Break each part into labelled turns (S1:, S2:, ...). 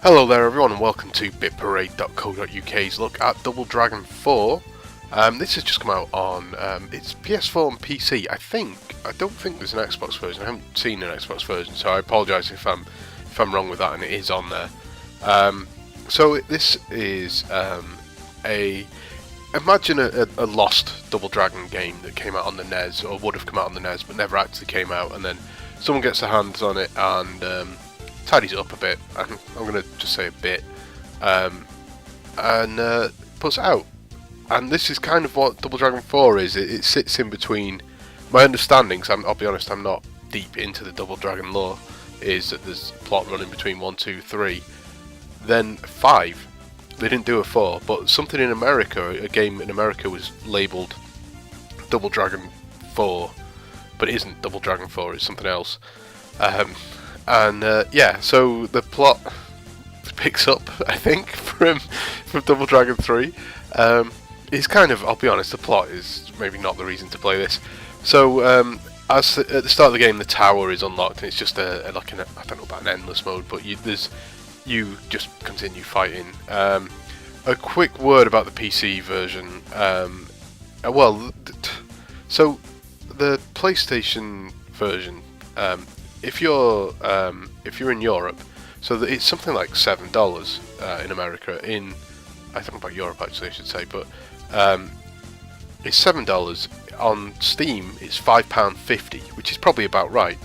S1: Hello there everyone and welcome to bitparade.co.uk's look at Double Dragon 4. This has just come out on it's PS4 and PC. I don't think there's an Xbox version. I haven't seen an Xbox version, so I apologise if I'm wrong with that, and it is on there. This is imagine a lost Double Dragon game that came out on the NES, or would have come out on the NES but never actually came out, and then someone gets their hands on it and tidies it up a bit. I'm going to just say a bit, and puts it out. And this is kind of what Double Dragon 4 is. It sits in between. My understanding, I'll be honest, I'm not deep into the Double Dragon lore, is that there's a plot running between 1, 2, 3, then 5. They didn't do a 4, but something in America, a game in America was labelled Double Dragon 4, but it isn't Double Dragon 4, it's something else. So the plot picks up, I think, from Double Dragon 3. It's kind of, I'll be honest, the plot is maybe not the reason to play this. So, as at the start of the game, the tower is unlocked, and it's just I don't know about an endless mode, but you just continue fighting. A quick word about the PC version. So the PlayStation version. If you're in Europe, so it's something like $7 in America. I think about Europe actually, I should say, but it's $7 on Steam. It's £5.50, which is probably about right.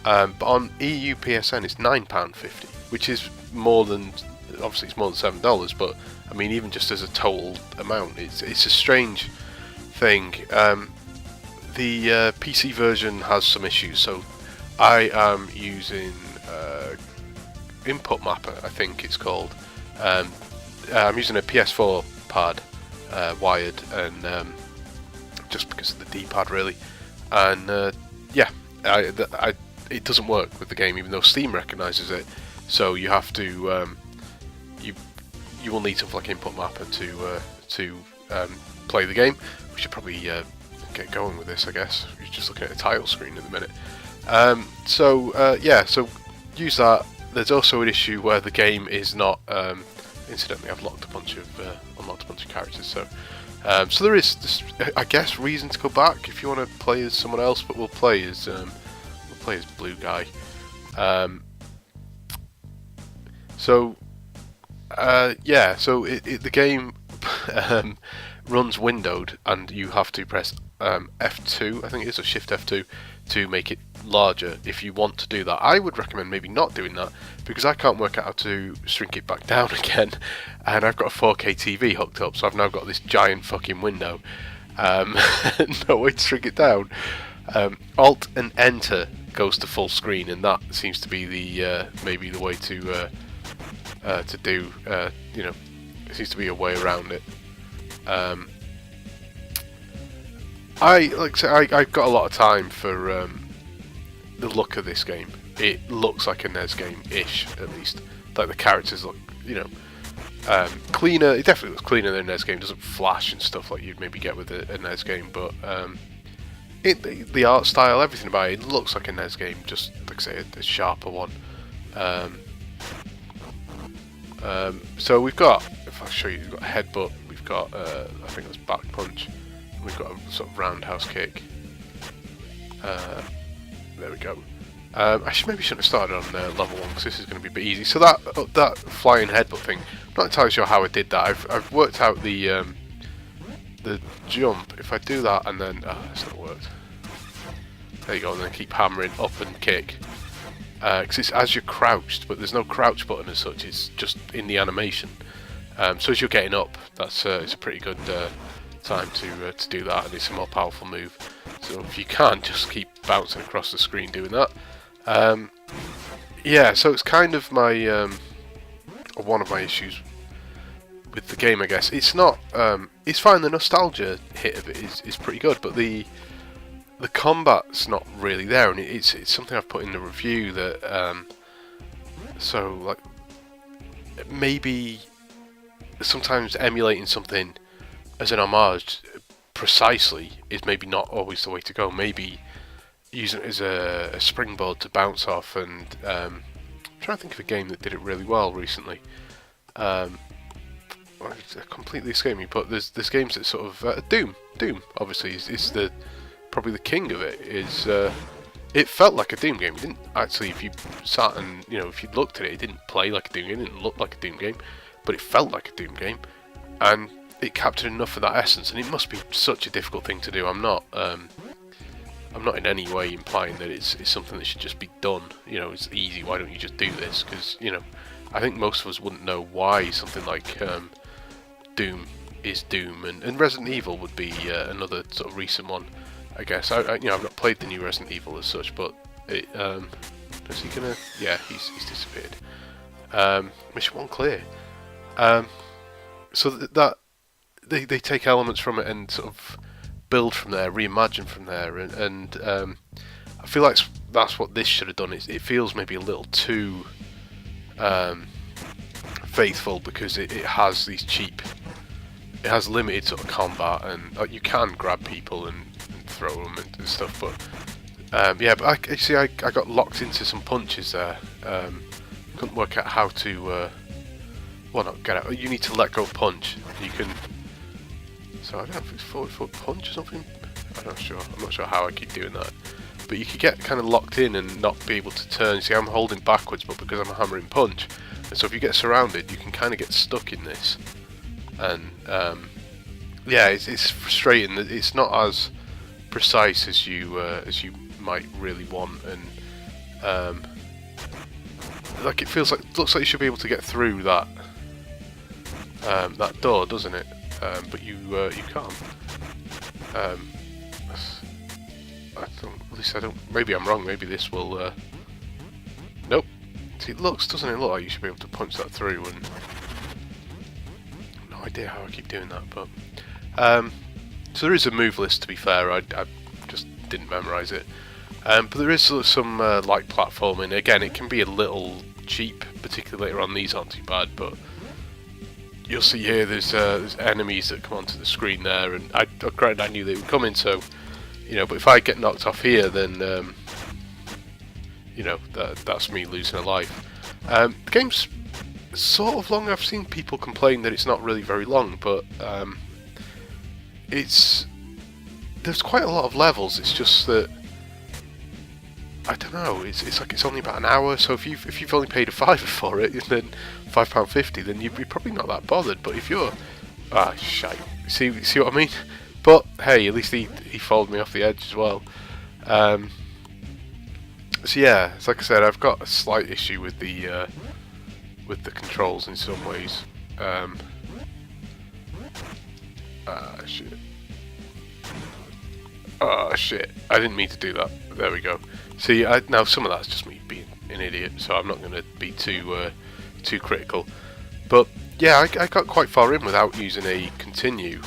S1: But on EU PSN, it's £9.50, which is more than it's more than $7. But I mean, even just as a total amount, it's a strange thing. The PC version has some issues, so I am using Input Mapper, I think it's called. I'm using a PS4 pad, wired, and just because of the D-pad really. And it doesn't work with the game, even though Steam recognises it. So you have to you will need something like Input Mapper to play the game. We should probably get going with this, I guess. You're just looking at a title screen at the minute. So use that. There's also an issue where the game is not. Incidentally, I've unlocked a bunch of characters. So there is this, I guess, reason to go back if you want to play as someone else. But we'll play as Blue Guy. The game runs windowed, and you have to press F2, I think it is, or Shift F2 to make it larger if you want to do that. I would recommend maybe not doing that, because I can't work out how to shrink it back down again, and I've got a 4K TV hooked up, so I've now got this giant fucking window. No way to shrink it down. Alt and Enter goes to full screen, and that seems to be the maybe the way to do. It seems to be a way around it. I've got a lot of time for the look of this game. It looks like a NES game-ish, at least. Like the characters look, cleaner. It definitely looks cleaner than a NES game. It doesn't flash and stuff like you'd maybe get with a NES game, but the art style, everything about it looks like a NES game. Just like I say, a sharper one. So we've got, if I show you, we've got a headbutt. We've got, I think that's back punch. We've got a sort of roundhouse kick. There we go. I maybe shouldn't have started on level 1, because this is going to be a bit easy. So that flying headbutt thing, I'm not entirely sure how I did that. I've worked out the jump. If I do that and then that's not worked. There you go. And then keep hammering up and kick. Because it's as you're crouched, but there's no crouch button as such. It's just in the animation. So as you're getting up, it's a pretty good time to do that, and it's a more powerful move. So if you can't, just keep bouncing across the screen doing that. So it's kind of my one of my issues with the game, I guess. It's not. It's fine. The nostalgia hit of it is pretty good, but the combat's not really there, and it's something I've put in the review that maybe sometimes emulating something as an homage precisely is maybe not always the way to go. Maybe using it as a springboard to bounce off and trying to think of a game that did it really well recently. It's completely escaped me, but there's games that sort of Doom obviously is the probably the king of it. It felt like a Doom game. It didn't actually, if you sat and if you looked at it, it didn't play like a Doom game. It didn't look like a Doom game, but it felt like a Doom game, and it captured enough of that essence. And it must be such a difficult thing to do. I'm not in any way implying that it's something that should just be done. It's easy. Why don't you just do this? Because I think most of us wouldn't know why something like Doom is Doom, and Resident Evil would be another sort of recent one, I guess. I've not played the new Resident Evil as such, but it, is he gonna? Yeah, he's disappeared. Mission 1 clear. So that they take elements from it and sort of build from there, reimagine from there, and I feel like that's what this should have done. It feels maybe a little too faithful, because it has these cheap. It has limited sort of combat, and you can grab people and throw them and stuff, but yeah. But I got locked into some punches there. Couldn't work out how to. Well, not get out. You need to let go punch. You can. So I don't know if it's forward foot punch or something. I'm not sure how I keep doing that. But you could get kind of locked in and not be able to turn. See, I'm holding backwards, but because I'm hammering punch, and so if you get surrounded, you can kind of get stuck in this. And yeah, it's frustrating that it's not as precise as you might really want, and like it looks like you should be able to get through that that door, doesn't it? But you can't. At least I don't. Maybe I'm wrong. Maybe this will. Nope. See, doesn't it look like you should be able to punch that through? And no idea how I keep doing that, but so there is a move list. To be fair, I just didn't memorise it. But there is some light platforming. Again, it can be a little cheap, particularly later on. These aren't too bad, but you'll see here there's enemies that come onto the screen there, and granted I knew they were coming, so but if I get knocked off here, then that's me losing a life. The game's sort of long. I've seen people complain that it's not really very long, but there's quite a lot of levels. It's just that I don't know. It's like it's only about an hour. So if you've only paid a £5 for it, then £5.50, then you're probably not that bothered. But if you're shite. See what I mean? But hey, at least he followed me off the edge as well. So yeah, it's like I said, I've got a slight issue with the controls in some ways. Shit. Oh shit! I didn't mean to do that. There we go. See, now some of that's just me being an idiot, so I'm not going to be too critical. But yeah, I got quite far in without using a continue.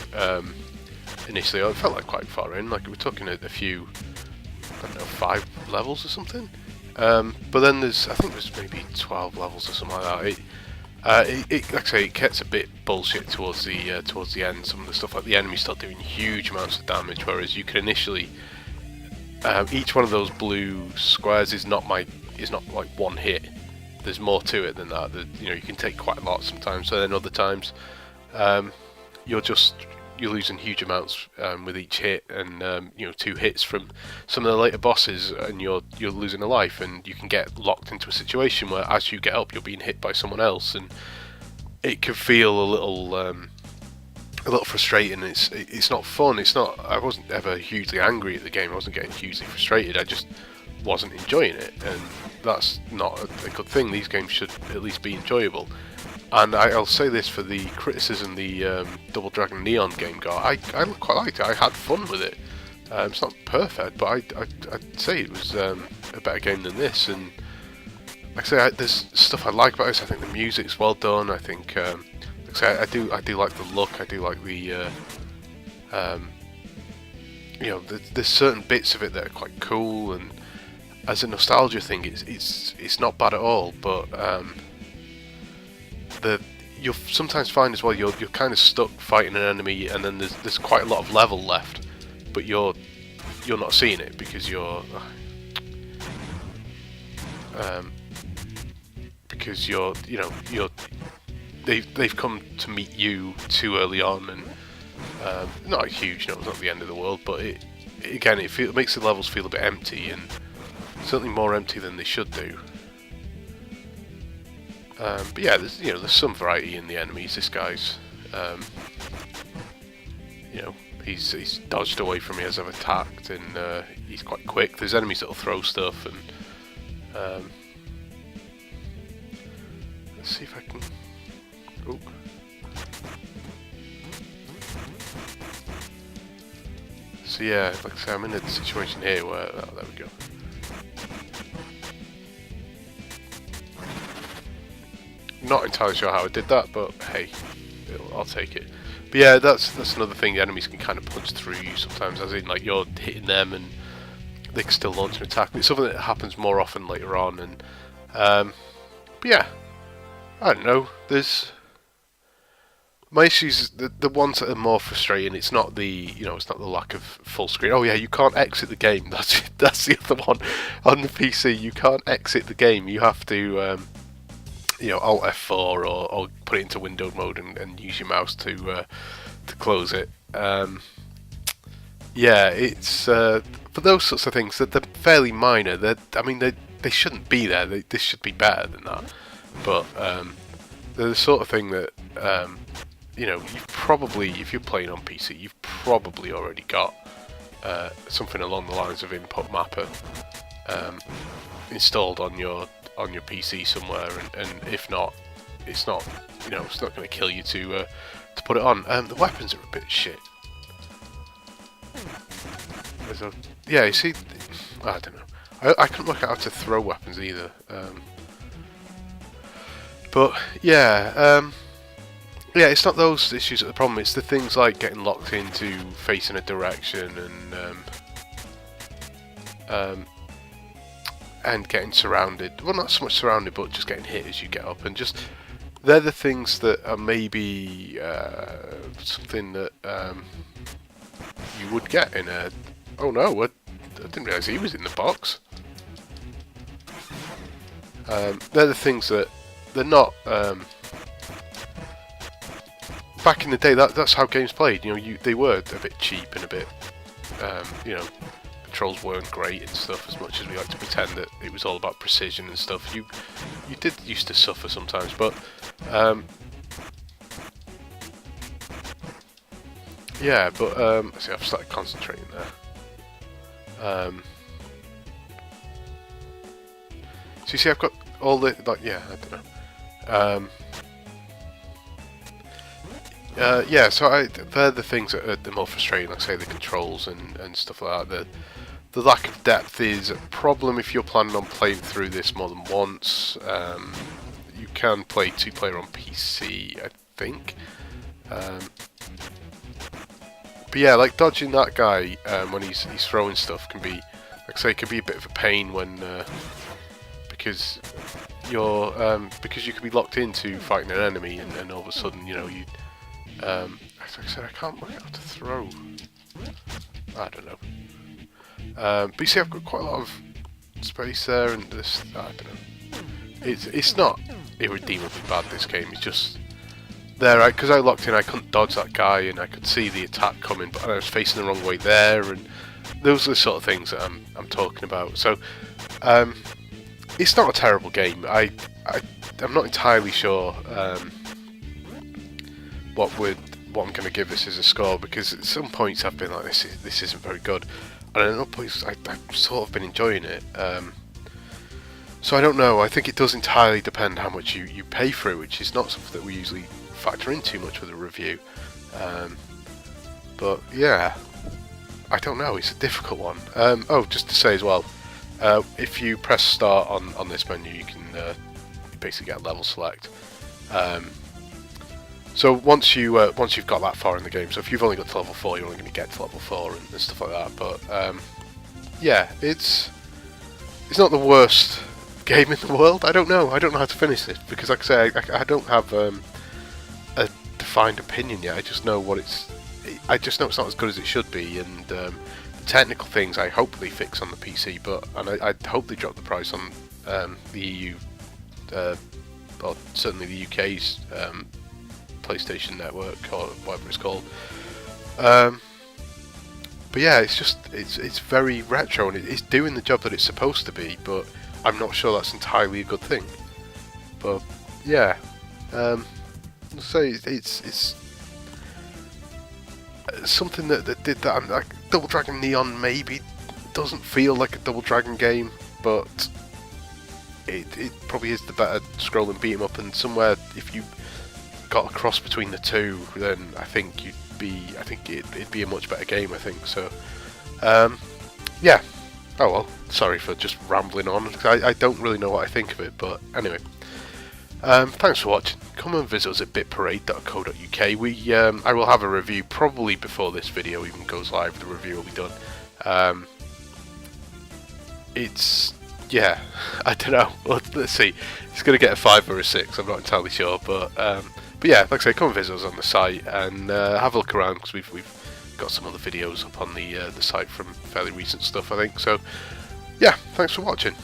S1: Initially, I felt like quite far in. Like we're talking a few, I don't know, 5 levels or something. But then I think there's maybe 12 levels or something like that. Like I say, it gets a bit bullshit towards the end. Some of the stuff, like the enemies start doing huge amounts of damage, whereas you can initially each one of those blue squares is not like one hit. There's more to it than that. You can take quite a lot sometimes. So then other times, you're losing huge amounts with each hit, and 2 hits from some of the later bosses, and you're losing a life, and you can get locked into a situation where as you get up, you're being hit by someone else, and it can feel a little frustrating. It's not fun. It's not. I wasn't ever hugely angry at the game. I wasn't getting hugely frustrated. I just wasn't enjoying it, and that's not a good thing. These games should at least be enjoyable. And I'll say this for the criticism the Double Dragon Neon game got. I quite liked it. I had fun with it. It's not perfect, but I'd say it was a better game than this. And like I say, there's stuff I like about this. I think the music's well done. I think, like I say, I do like the look. I do like the there's certain bits of it that are quite cool. And as a nostalgia thing, it's not bad at all. But you'll sometimes find as well you're kind of stuck fighting an enemy, and then there's quite a lot of level left, but you're not seeing it because you're because they've come to meet you too early on, and not huge, it's not the end of the world, but it makes the levels feel a bit empty, and certainly more empty than they should do. But yeah, there's some variety in the enemies. This guy's, he's dodged away from me as I've attacked, and he's quite quick. There's enemies that'll throw stuff, and let's see if I can. Oh. So yeah, like I say, I'm in a situation here where there we go. Not entirely sure how I did that, but hey, I'll take it. But yeah, that's another thing. The enemies can kind of punch through you sometimes, as in like you're hitting them and they can still launch an attack. It's something that happens more often later on, and but yeah, I don't know. There's my issues. The ones that are more frustrating. It's not it's not the lack of full screen. Oh yeah, you can't exit the game. That's the other one on the PC. You can't exit the game. You have to. Alt F4 or put it into windowed mode and use your mouse to close it. Yeah, it's for those sorts of things that they're fairly minor. They shouldn't be there. This should be better than that. But they're the sort of thing that you've probably, if you're playing on PC, you've probably already got something along the lines of Input Mapper installed on your PC somewhere, and if not, it's not going to kill you to put it on. The weapons are a bit shit. Yeah, you see, I don't know. I couldn't work out how to throw weapons either. But yeah, it's not those issues that are the problem. It's the things like getting locked into facing a direction and getting surrounded. Well, not so much surrounded, but just getting hit as you get up, and just they're the things that are maybe something that you would get in a. Oh no, I didn't realise he was in the box. They're the things that they're not. Back in the day, that's how games played. They were a bit cheap and a bit, controls weren't great and stuff. As much as we like to pretend that it was all about precision and stuff, you did used to suffer sometimes. But yeah, but see, I've started concentrating there. So you see, I've got all the yeah, I don't know. Yeah, so they're the things that are the more frustrating, like say the controls and stuff like that. The lack of depth is a problem if you're planning on playing through this more than once. You can play 2-player on PC, I think. But yeah, like dodging that guy when he's throwing stuff can be, like I say, can be a bit of a pain when because you can be locked into fighting an enemy and all of a sudden like I said, I can't work out how to throw. I don't know. But you see, I've got quite a lot of space there, and this, I don't know. It's not irredeemably bad, this game. It's just there, because I locked in, I couldn't dodge that guy, and I could see the attack coming, but I was facing the wrong way there, and those are the sort of things that I'm talking about. So it's not a terrible game. I'm not entirely sure what I'm going to give this as a score, because at some points I've been like, this isn't very good, and at other points I've sort of been enjoying it. So I don't know. I think it does entirely depend how much you pay for it, which is not something that we usually factor in too much with a review. But yeah, I don't know. It's a difficult one. Oh, just to say as well, if you press start on this menu, you can basically get a level select. So once you've got that far in the game, so if you've only got to level 4, you're only going to get to level 4 and stuff like that. But yeah, it's not the worst game in the world. I don't know how to finish this, because like I say, I don't have a defined opinion yet. I just know it's not as good as it should be, and the technical things I hope they fix on the PC, and I hope they drop the price on the EU or certainly the UK's PlayStation Network or whatever it's called. But yeah, it's very retro and it's doing the job that it's supposed to be, but I'm not sure that's entirely a good thing. But yeah, I'll say it's something that did that. Like Double Dragon Neon maybe doesn't feel like a Double Dragon game, but it probably is the better scrolling beat 'em up. And somewhere if you got a cross between the two, then I think it'd be a much better game. I think so. Yeah. Oh well. Sorry for just rambling on. I don't really know what I think of it, but anyway. Thanks for watching. Come and visit us at bitparade.co.uk. I will have a review probably before this video even goes live. The review will be done. Yeah, I don't know. Let's see. It's going to get a 5 or a 6. I'm not entirely sure, but yeah, like I say, come and visit us on the site and have a look around because we've got some other videos up on the site from fairly recent stuff, I think. So yeah, thanks for watching.